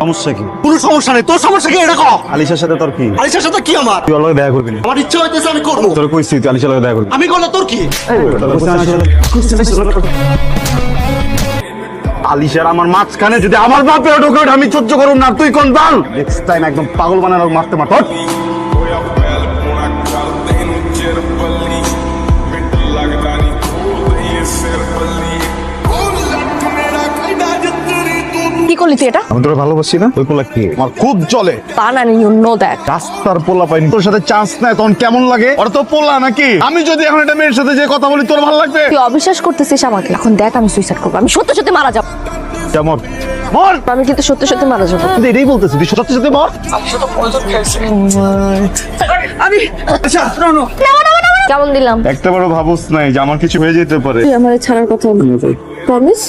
সমস্যা কি? কোনো সমস্যা নেই, তোর সমস্যা কি এটা কর। আলিশার সাথে তোর কি? আলিশার সাথে কি আমার? তুই ওর লগে দেখা করবি না? আমার ইচ্ছা হইতেছে আমি করবো। তোর কইছি তুই আলিশার লগে দেখা করবি। আমি করলে তোর কি? আলিশার আমার মাঝখানে যদি আমার বাপে ঢোকে ওঠে আমি সহ্য করব না। তুই কোন বাল? নেক্সট টাইম একদম পাগল বানানো মারতে মার। হট। কি করলি তুই এটা? আমি তোরা ভালোবাসি না? ওই পোলা কি আমার খুব চলে। বানানি ইউ নো দ্যাট। রাস্তার পোলা পাইনি, তোর সাথে চান্স নাই তখন কেমন লাগে? ওরা তো পোলা নাকি? আমি যদি এখন একটা মেয়ের সাথে যে কথা বলি তোর ভালো লাগবে? তুই অবিশ্বাস করতেছিস আমাকে। এখন দেখ আমি সুইসাইড করবো। আমি সত্যি সত্যি মারা যাবো। কেমন মর? আমি কিন্তু সত্যি সত্যি মারা যাবো। তুই এটাই বলতেছিস, তুই সত্যি সত্যি মর। আমি আচ্ছা শোনো, কেমন দিলাম? একটা বড় ভাবুস নাই যে আমার কিছু হয়ে যেতে পারে। তুই আমার ছাড়ার কথা বলবি। প্রমিস?